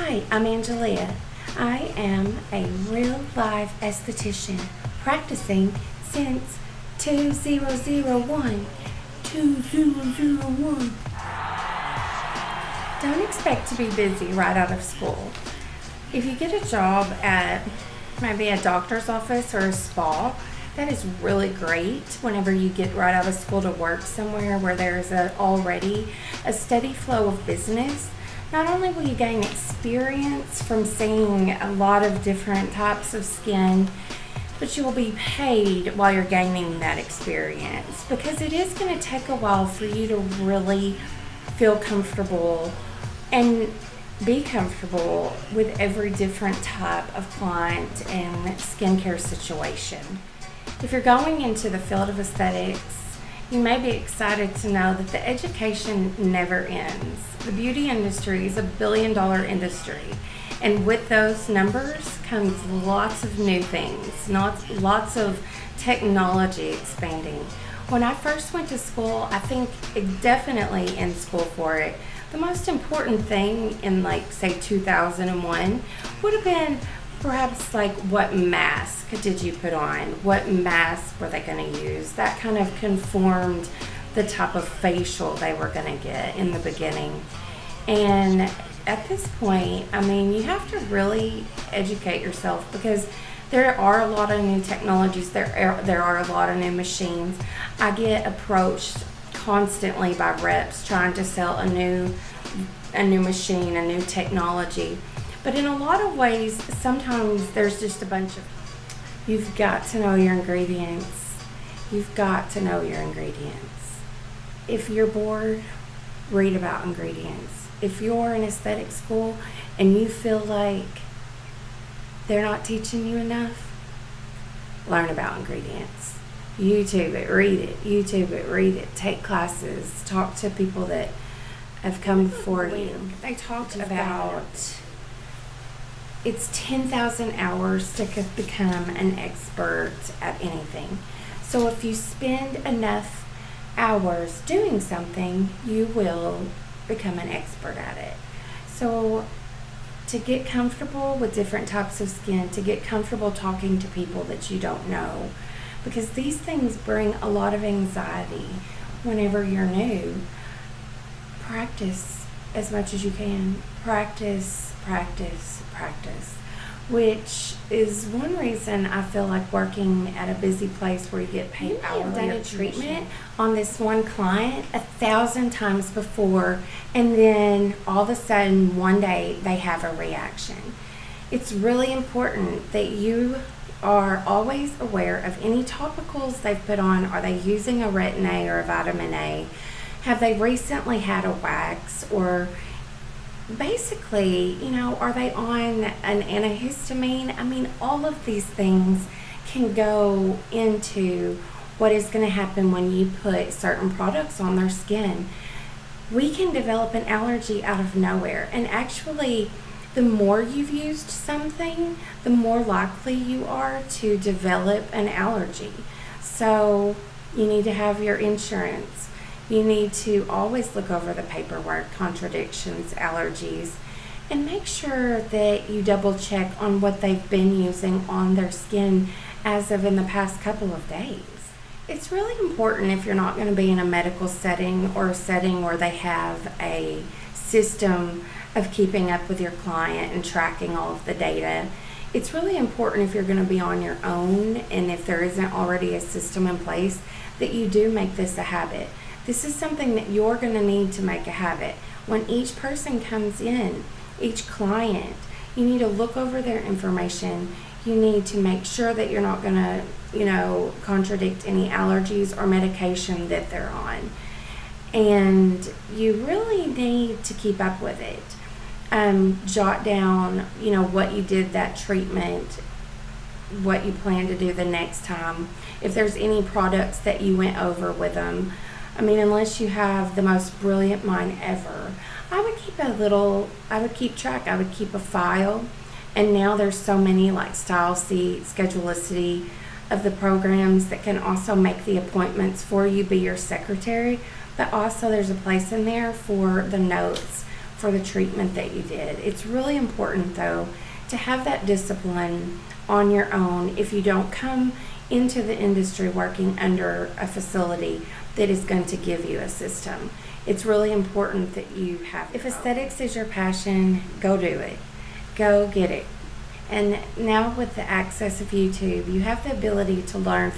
Hi, I'm Angelia. I am a real-life esthetician practicing since 2001. 2001. Don't expect to be busy right out of school. If you get a job at maybe a doctor's office or a spa, that is really great whenever you get right out of school to work somewhere where there's already a steady flow of business. Not only will you gain experience from seeing a lot of different types of skin, but you will be paid while you're gaining that experience, because it is going to take a while for you to really feel comfortable and be comfortable with every different type of client and skincare situation. If you're going into the field of aesthetics, you may be excited to know that the education never ends. The beauty industry is a billion-dollar industry, and with those numbers comes lots of new things, lots of technology expanding. When I first went to school, I think definitely in school for it, the most important thing in say 2001 would have been perhaps what mask did you put on? What mask were they going to use? That kind of conformed the type of facial they were going to get in the beginning. And at this point, you have to really educate yourself, because there are a lot of new technologies. There are a lot of new machines. I get approached constantly by reps trying to sell a new machine, a new technology. But in a lot of ways, sometimes there's just a bunch of, you've got to know your ingredients. You've got to know your ingredients. If you're bored, read about ingredients. If you're in aesthetic school and you feel like they're not teaching you enough, learn about ingredients. YouTube it, read it. YouTube it, read it. Take classes. Talk to people that have come before you. They talked about it's 10,000 hours to become an expert at anything. So if you spend enough hours doing something, you will become an expert at it. So to get comfortable with different types of skin, to get comfortable talking to people that you don't know, because these things bring a lot of anxiety whenever you're new, practice as much as you can. Practice, practice, practice, which is one reason I feel like working at a busy place where you get paid hourly. I've done a treatment on this one client 1,000 times before, and then all of a sudden one day they have a reaction. It's really important that you are always aware of any topicals they've put on. Are they using a retin A or a vitamin A? Have they recently had a wax? Or basically, are they on an antihistamine? All of these things can go into what is going to happen when you put certain products on their skin. We can develop an allergy out of nowhere, and actually, the more you've used something, the more likely you are to develop an allergy. So you need to have your insurance. You need to always look over the paperwork, contradictions, allergies, and make sure that you double check on what they've been using on their skin as of in the past couple of days. It's really important, if you're not going to be in a medical setting or a setting where they have a system of keeping up with your client and tracking all of the data. It's really important, if you're going to be on your own and if there isn't already a system in place, that you do make this a habit. This is something that you're going to need to make a habit. When each person comes in, each client, you need to look over their information. You need to make sure that you're not going to, contradict any allergies or medication that they're on. And you really need to keep up with it. Jot down, what you did that treatment, what you plan to do the next time. If there's any products that you went over with them, unless you have the most brilliant mind ever, I would keep track, I would keep a file. And now there's so many StyleSeat, Schedulicity of the programs that can also make the appointments for you, be your secretary. But also there's a place in there for the notes, for the treatment that you did. It's really important, though, to have that discipline on your own if you don't come into the industry working under a facility that is going to give you a system. It's really important that you have. If aesthetics is your passion, go do it. Go get it. And now with the access of YouTube, you have the ability to learn